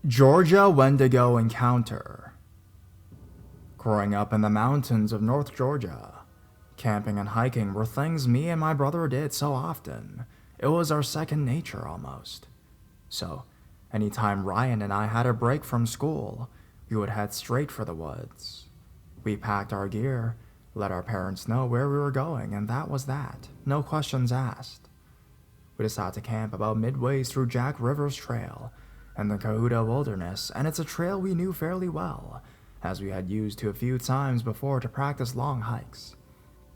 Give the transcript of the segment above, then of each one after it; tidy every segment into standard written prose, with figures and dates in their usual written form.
Georgia Wendigo Encounter. Growing up in the mountains of North Georgia, camping and hiking were things me and my brother did so often. It was our second nature almost. So, anytime Ryan and I had a break from school, we would head straight for the woods. We packed our gear, let our parents know where we were going, and that was that. No questions asked. We decided to camp about midway through Jack River's trail in the Cahooda Wilderness, and it's a trail we knew fairly well, as we had used it a few times before to practice long hikes.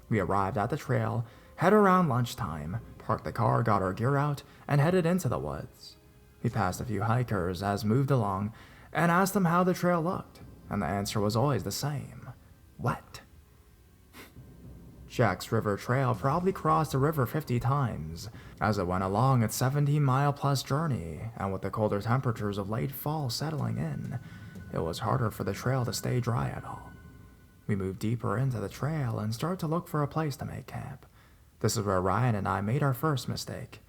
We arrived at the trail, had around lunchtime, parked the car, got our gear out, and headed into the woods. We passed a few hikers as moved along, and asked them how the trail looked, and the answer was always the same: wet. Jack's River Trail probably crossed the river 50 times as it went along its 17-mile-plus journey, and with the colder temperatures of late fall settling in, it was harder for the trail to stay dry at all. We moved deeper into the trail and started to look for a place to make camp. This is where Ryan and I made our first mistake.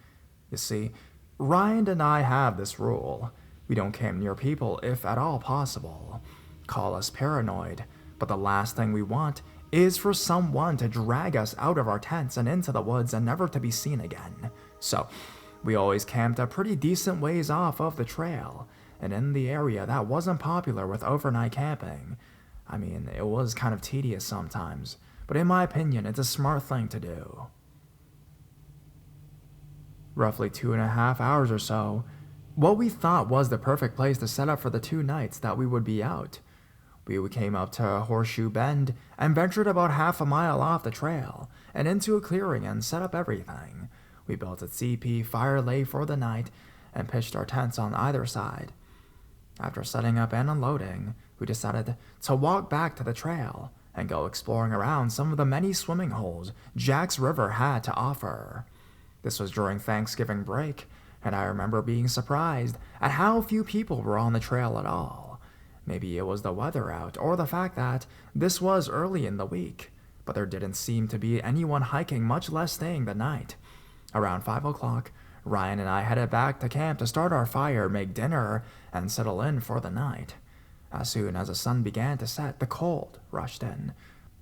You see, Ryan and I have this rule: we don't camp near people if at all possible. Call us paranoid, but the last thing we want is for someone to drag us out of our tents and into the woods and never to be seen again. So, we always camped a pretty decent ways off of the trail, and in the area that wasn't popular with overnight camping. I mean, it was kind of tedious sometimes, but in my opinion, it's a smart thing to do. Roughly 2.5 hours or so, what we thought was the perfect place to set up for the 2 nights that we would be out. We came up to Horseshoe Bend and ventured about half a mile off the trail and into a clearing and set up everything. We built a CP fire lay for the night and pitched our tents on either side. After setting up and unloading, we decided to walk back to the trail and go exploring around some of the many swimming holes Jack's River had to offer. This was during Thanksgiving break, and I remember being surprised at how few people were on the trail at all. Maybe it was the weather out, or the fact that this was early in the week, but there didn't seem to be anyone hiking, much less staying the night. Around 5 o'clock, Ryan and I headed back to camp to start our fire, make dinner, and settle in for the night. As soon as the sun began to set, the cold rushed in.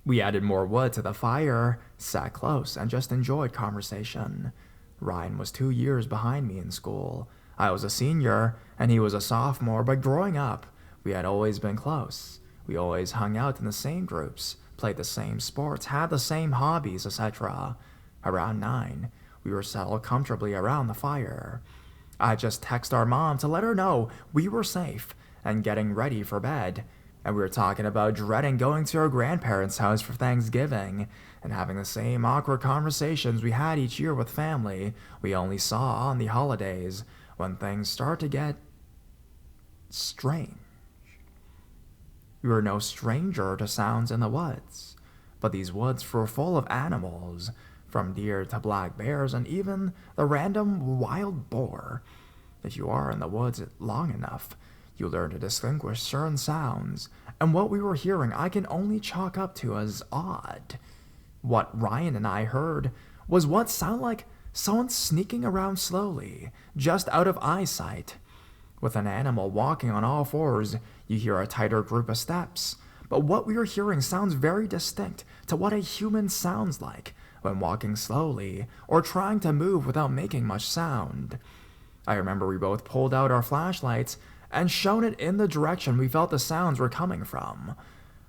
We added more wood to the fire, sat close, and just enjoyed conversation. Ryan was 2 years behind me in school. I was a senior, and he was a sophomore, but growing up, we had always been close. We always hung out in the same groups, played the same sports, had the same hobbies, etc. Around 9, we were settled comfortably around the fire. I just texted our mom to let her know we were safe and getting ready for bed, and we were talking about dreading going to our grandparents' house for Thanksgiving and having the same awkward conversations we had each year with family we only saw on the holidays, when things start to get strange. We were no stranger to sounds in the woods, but these woods were full of animals, from deer to black bears and even the random wild boar. If you are in the woods long enough, you learn to distinguish certain sounds, and what we were hearing I can only chalk up to as odd. What Ryan and I heard was what sounded like someone sneaking around slowly, just out of eyesight. With an animal walking on all fours, you hear a tighter group of steps, but what we are hearing sounds very distinct to what a human sounds like when walking slowly or trying to move without making much sound. I remember we both pulled out our flashlights and shone it in the direction we felt the sounds were coming from.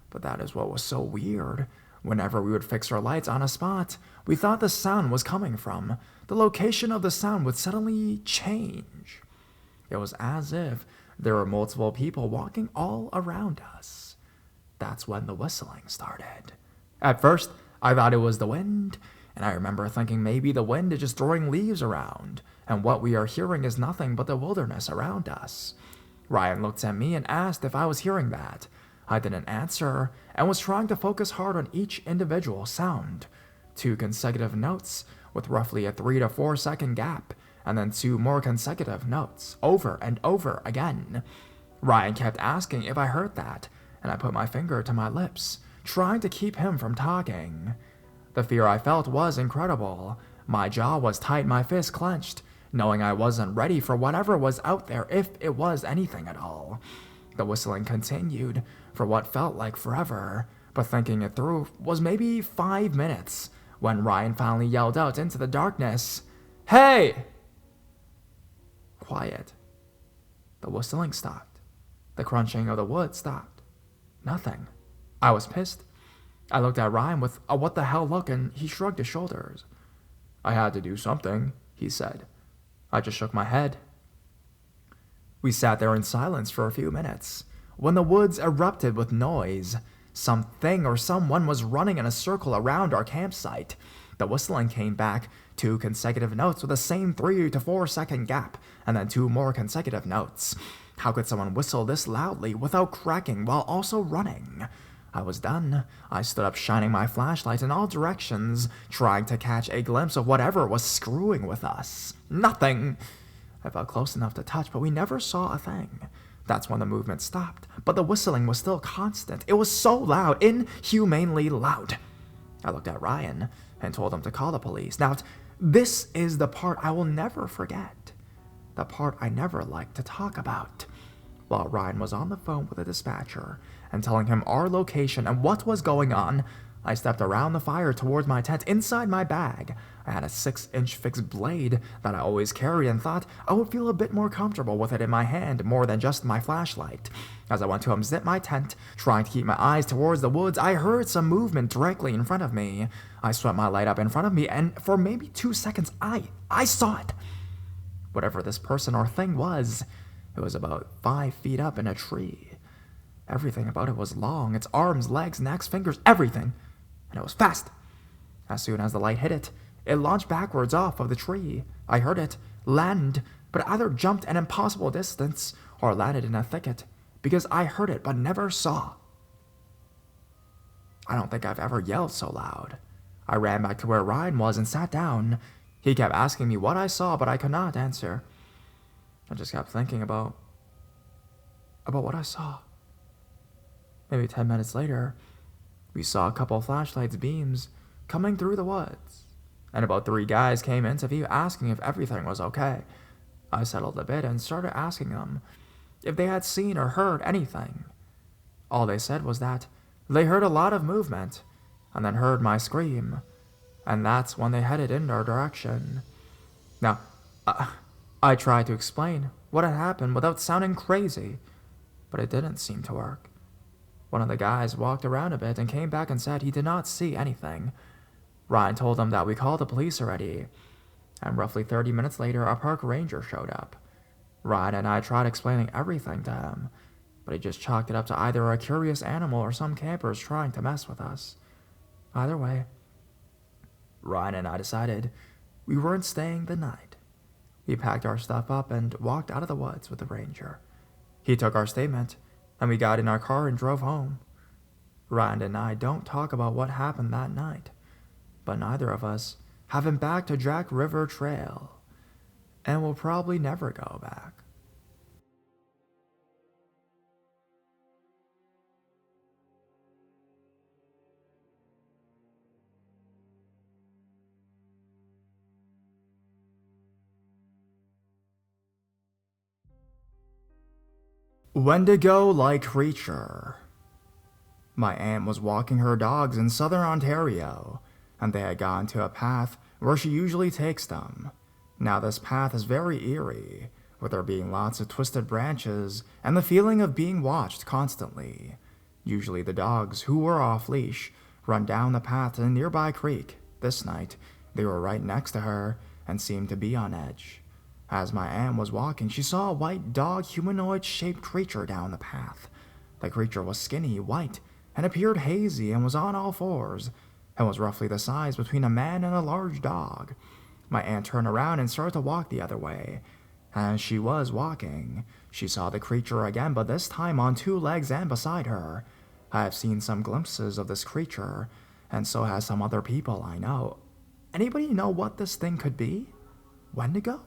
But that is what was so weird. Whenever we would fix our lights on a spot we thought the sound was coming from, the location of the sound would suddenly change. It was as if there were multiple people walking all around us. That's when the whistling started. At first, I thought it was the wind, and I remember thinking maybe the wind is just throwing leaves around, and what we are hearing is nothing but the wilderness around us. Ryan looked at me and asked if I was hearing that. I didn't answer, and was trying to focus hard on each individual sound. 2 consecutive notes, with roughly a 3 to 4 second gap, and then 2 more consecutive notes, over and over again. Ryan kept asking if I heard that, and I put my finger to my lips, trying to keep him from talking. The fear I felt was incredible. My jaw was tight, my fist clenched. knowing I wasn't ready for whatever was out there, if it was anything at all. The whistling continued for what felt like forever, but thinking it through was maybe 5 minutes when Ryan finally yelled out into the darkness, "Hey!" Quiet. The whistling stopped. The crunching of the wood stopped. Nothing. I was pissed. I looked at Ryan with a what the hell look, and he shrugged his shoulders. "I had to do something," he said. I just shook my head. We sat there in silence for a few minutes. When the woods erupted with noise, something or someone was running in a circle around our campsite. The whistling came back, 2 consecutive notes with the same 3 to 4 second gap, and then 2 more consecutive notes. How could someone whistle this loudly without cracking while also running? I was done. I stood up, shining my flashlight in all directions, trying to catch a glimpse of whatever was screwing with us. Nothing! I felt close enough to touch, but we never saw a thing. That's when the movement stopped, but the whistling was still constant. It was so loud, inhumanely loud. I looked at Ryan and told him to call the police. Now, this is the part I will never forget. The part I never liked to talk about. While Ryan was on the phone with the dispatcher and telling him our location and what was going on, I stepped around the fire towards my tent. Inside my bag, I had a 6-inch fixed blade that I always carried and thought I would feel a bit more comfortable with it in my hand more than just my flashlight. As I went to unzip my tent, trying to keep my eyes towards the woods, I heard some movement directly in front of me. I swept my light up in front of me, and for maybe 2 seconds, I saw it. Whatever this person or thing was, it was about 5 feet up in a tree. Everything about it was long, its arms, legs, necks, fingers, everything. And it was fast. As soon as the light hit it, it launched backwards off of the tree. I heard it land, but it either jumped an impossible distance or landed in a thicket, because I heard it but never saw. I don't think I've ever yelled so loud. I ran back to where Ryan was and sat down. He kept asking me what I saw, but I could not answer. I just kept thinking about what I saw. Maybe 10 minutes later, we saw a couple flashlights beams coming through the woods, and about 3 guys came into view asking if everything was okay. I settled a bit and started asking them if they had seen or heard anything. All they said was that they heard a lot of movement, and then heard my scream, and that's when they headed in our direction. Now, I tried to explain what had happened without sounding crazy, but it didn't seem to work. One of the guys walked around a bit and came back and said he did not see anything. Ryan told them that we called the police already, and roughly 30 minutes later, a park ranger showed up. Ryan and I tried explaining everything to him, but he just chalked it up to either a curious animal or some campers trying to mess with us. Either way, Ryan and I decided we weren't staying the night. We packed our stuff up and walked out of the woods with the ranger. He took our statement, and we got in our car and drove home. Ryan and I don't talk about what happened that night, but neither of us have been back to Jack River Trail, and will probably never go back. Wendigo-like creature. My aunt was walking her dogs in southern Ontario, and they had gone to a path where she usually takes them. Now this path is very eerie, with there being lots of twisted branches and the feeling of being watched constantly. Usually the dogs, who were off-leash, run down the path to a nearby creek. This night, they were right next to her and seemed to be on edge. As my aunt was walking, she saw a white dog humanoid-shaped creature down the path. The creature was skinny, white, and appeared hazy and was on all fours, and was roughly the size between a man and a large dog. My aunt turned around and started to walk the other way. As she was walking, she saw the creature again, but this time on 2 legs and beside her. I have seen some glimpses of this creature, and so has some other people I know. Anybody know what this thing could be? Wendigo?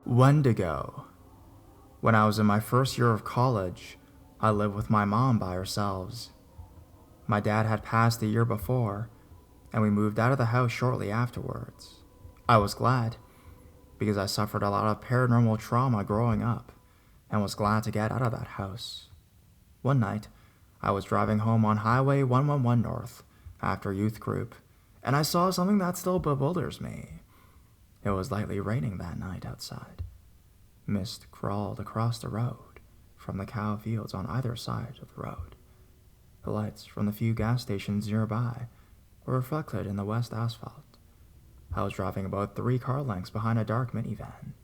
Wendigo. When I was in my first year of college, I lived with my mom by ourselves. My dad had passed the year before, and we moved out of the house shortly afterwards. I was glad, because I suffered a lot of paranormal trauma growing up, and was glad to get out of that house. One night, I was driving home on Highway 111 North after youth group, and I saw something that still bewilders me. It was lightly raining that night outside. Mist crawled across the road from the cow fields on either side of the road. The lights from the few gas stations nearby were reflected in the west asphalt. I was driving about 3 car lengths behind a dark minivan,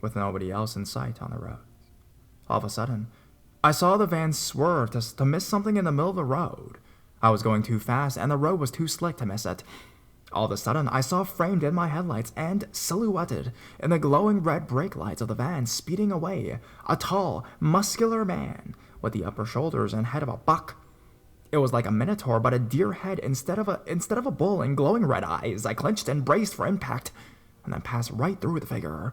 with nobody else in sight on the road. All of a sudden, I saw the van swerve to miss something in the middle of the road. I was going too fast, and the road was too slick to miss it. All of a sudden, I saw framed in my headlights and silhouetted in the glowing red brake lights of the van speeding away a tall, muscular man with the upper shoulders and head of a buck. It was like a minotaur, but a deer head instead of a bull and glowing red eyes. I clenched and braced for impact, and then passed right through the figure.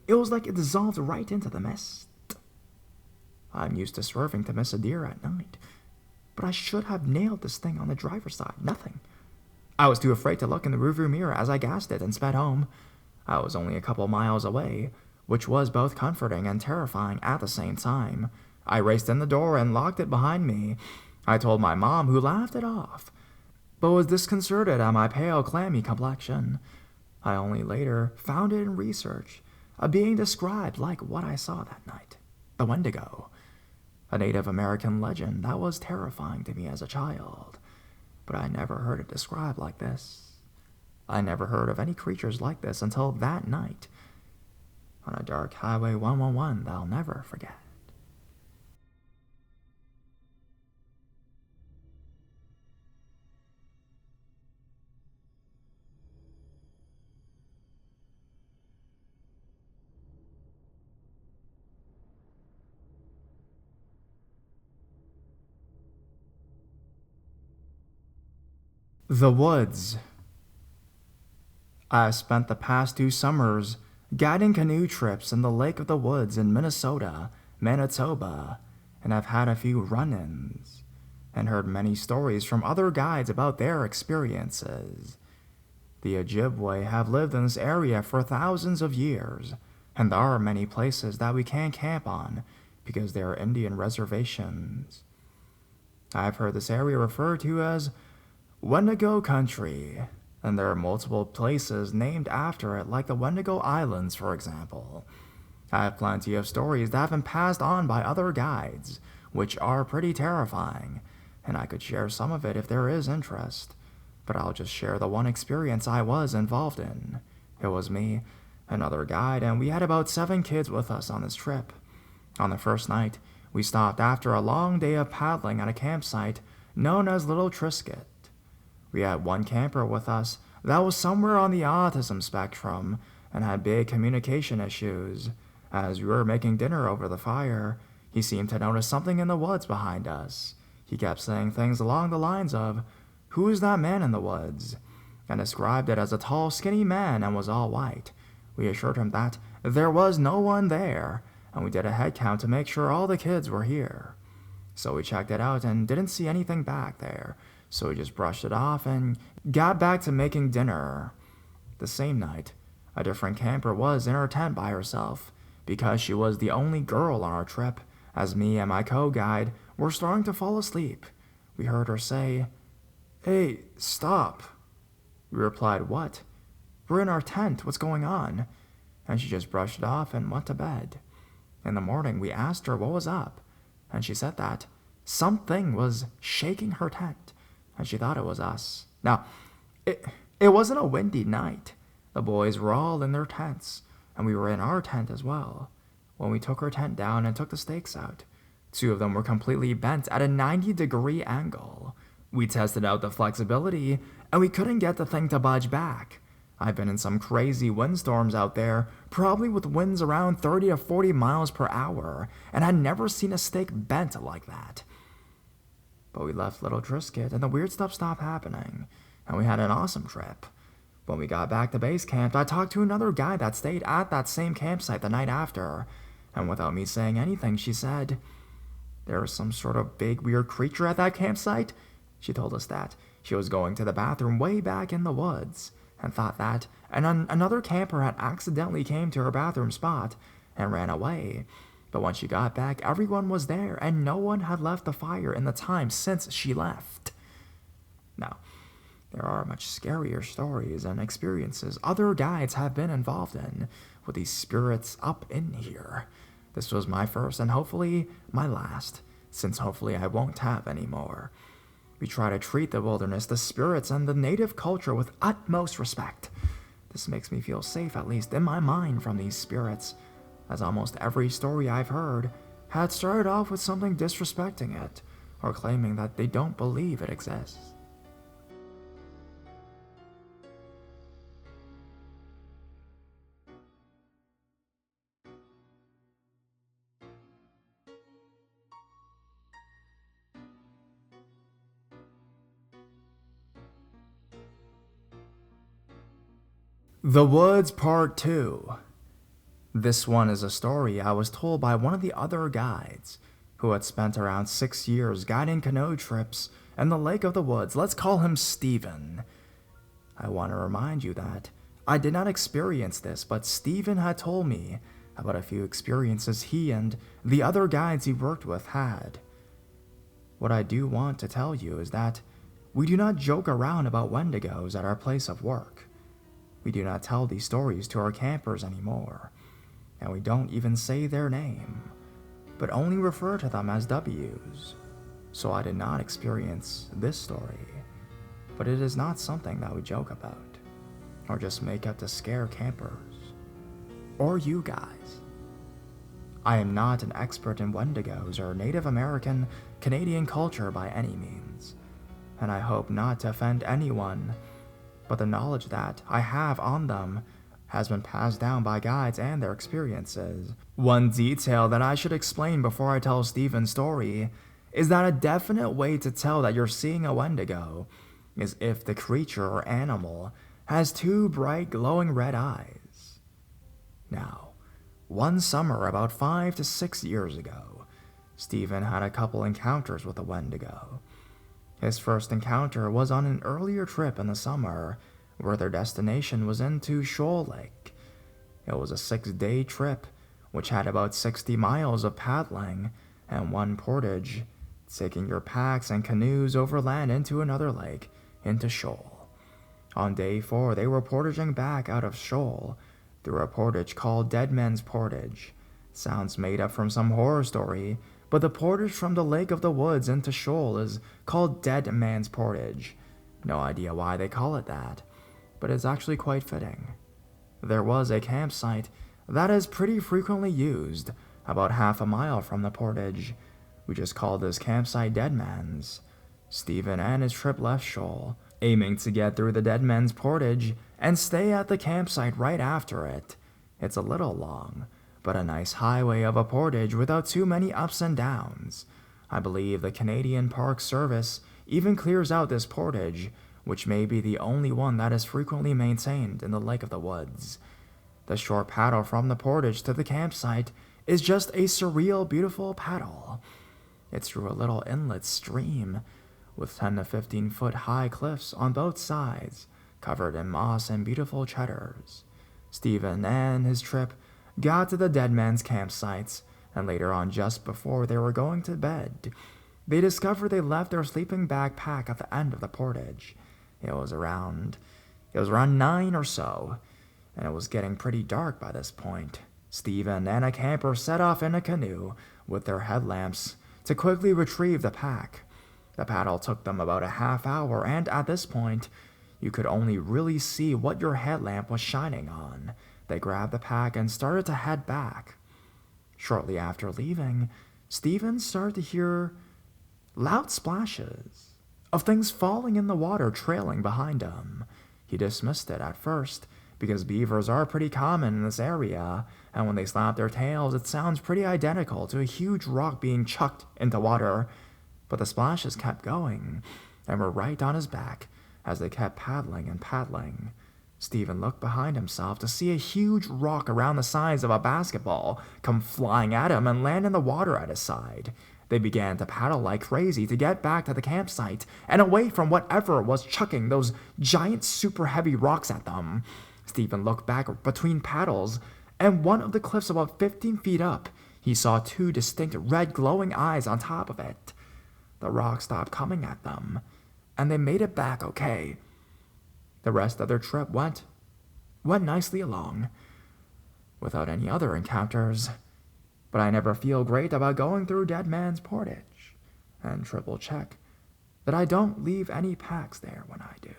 It was like it dissolved right into the mist. I'm used to swerving to miss a deer at night, but I should have nailed this thing on the driver's side. Nothing. I was too afraid to look in the rearview mirror as I gassed it and sped home. I was only a couple miles away, which was both comforting and terrifying at the same time. I raced in the door and locked it behind me. I told my mom, who laughed it off, but was disconcerted at my pale, clammy complexion. I only later found it in research, a being described like what I saw that night, the Wendigo, a Native American legend that was terrifying to me as a child. But I never heard it described like this. I never heard of any creatures like this until that night, on a dark Highway 111 that I'll never forget. The woods. I have spent the past 2 summers guiding canoe trips in the Lake of the Woods in Minnesota, Manitoba, and I've had a few run-ins and heard many stories from other guides about their experiences. The Ojibwe have lived in this area for thousands of years, and there are many places that we can't camp on because they are Indian reservations. I've heard this area referred to as Wendigo country, and there are multiple places named after it, like the Wendigo Islands, for example. I have plenty of stories that have been passed on by other guides, which are pretty terrifying, and I could share some of it if there is interest, but I'll just share the one experience I was involved in. It was me, another guide, and we had about 7 kids with us on this trip. On the first night, we stopped after a long day of paddling at a campsite known as Little Triscuit. We had one camper with us that was somewhere on the autism spectrum and had big communication issues. As we were making dinner over the fire, he seemed to notice something in the woods behind us. He kept saying things along the lines of, "Who's that man in the woods?" and described it as a tall, skinny man and was all white. We assured him that there was no one there, and we did a head count to make sure all the kids were here. So we checked it out and didn't see anything back there, so we just brushed it off and got back to making dinner. The same night, a different camper was in her tent by herself, because she was the only girl on our trip, as me and my co-guide were starting to fall asleep. We heard her say, "Hey, stop." We replied, "What?" "We're in our tent, what's going on?" And she just brushed it off and went to bed. In the morning, we asked her what was up, and she said that something was shaking her tent, and she thought it was us. Now, it wasn't a windy night. The boys were all in their tents, and we were in our tent as well. When we took our tent down and took the stakes out, 2 of them were completely bent at a 90-degree angle. We tested out the flexibility, and we couldn't get the thing to budge back. I've been in some crazy windstorms out there, probably with winds around 30 to 40 miles per hour, and had never seen a stake bent like that. But we left Little Triscuit, and the weird stuff stopped happening, and we had an awesome trip. When we got back to base camp, I talked to another guy that stayed at that same campsite the night after, and without me saying anything, she said, "There was some sort of big weird creature at that campsite." She told us that she was going to the bathroom way back in the woods, and thought that another camper had accidentally came to her bathroom spot and ran away. But when she got back, everyone was there, and no one had left the fire in the time since she left. Now, there are much scarier stories and experiences other guides have been involved in with these spirits up in here. This was my first and hopefully my last, since hopefully I won't have any more. We try to treat the wilderness, the spirits, and the native culture with utmost respect. This makes me feel safe, at least in my mind, from these spirits, as almost every story I've heard had started off with something disrespecting it, or claiming that they don't believe it exists. The Woods Part 2. This one is a story I was told by one of the other guides, who had spent around 6 years guiding canoe trips in the Lake of the Woods. Let's call him Stephen. I want to remind you that I did not experience this, but Stephen had told me about a few experiences he and the other guides he worked with had. What I do want to tell you is that we do not joke around about Wendigos at our place of work. We do not tell these stories to our campers anymore, and we don't even say their name, but only refer to them as W's. So I did not experience this story, but it is not something that we joke about, or just make up to scare campers, or you guys. I am not an expert in Wendigos or Native American Canadian culture by any means, and I hope not to offend anyone, but the knowledge that I have on them has been passed down by guides and their experiences. One detail that I should explain before I tell Stephen's story is that a definite way to tell that you're seeing a Wendigo is if the creature or animal has 2 bright glowing red eyes. Now, one summer about 5 to 6 years ago, Stephen had a couple encounters with a Wendigo. His first encounter was on an earlier trip in the summer, where their destination was into Shoal Lake. It was a 6-day trip, which had about 60 miles of paddling and 1 portage, taking your packs and canoes overland into another lake, into Shoal. On day 4, they were portaging back out of Shoal through a portage called Dead Man's Portage. Sounds made up from some horror story, but the portage from the Lake of the Woods into Shoal is called Dead Man's Portage. No idea why they call it that, but it's actually quite fitting. There was a campsite that is pretty frequently used, about half a mile from the portage. We just called this campsite Dead Man's. Stephen and his trip left Shoal, aiming to get through the Dead Man's Portage and stay at the campsite right after it. It's a little long, but a nice highway of a portage without too many ups and downs. I believe the Canadian Park Service even clears out this portage, which may be the only one that is frequently maintained in the Lake of the Woods. The short paddle from the portage to the campsite is just a surreal, beautiful paddle. It's through a little inlet stream with 10 to 15 foot high cliffs on both sides, covered in moss and beautiful cheddars. Stephen and his trip got to the Dead Man's campsites, and later on, just before they were going to bed, they discovered they left their sleeping backpack at the end of the portage. It was around 9 or so, and it was getting pretty dark by this point. Stephen and a camper set off in a canoe with their headlamps to quickly retrieve the pack. The paddle took them about a half hour, and at this point, you could only really see what your headlamp was shining on. They grabbed the pack and started to head back. Shortly after leaving, Stephen started to hear loud splashes of things falling in the water trailing behind him. He dismissed it at first, because beavers are pretty common in this area, and when they slap their tails, it sounds pretty identical to a huge rock being chucked into water. But the splashes kept going, and were right on his back as they kept paddling and paddling. Stephen looked behind himself to see a huge rock around the size of a basketball come flying at him and land in the water at his side. They began to paddle like crazy to get back to the campsite and away from whatever was chucking those giant super heavy rocks at them. Stephen looked back between paddles, and one of the cliffs about 15 feet up, he saw two distinct red glowing eyes on top of it. The rocks stopped coming at them, and they made it back okay. The rest of their trip went nicely along, without any other encounters. But I never feel great about going through Dead Man's Portage, and triple check that I don't leave any packs there when I do.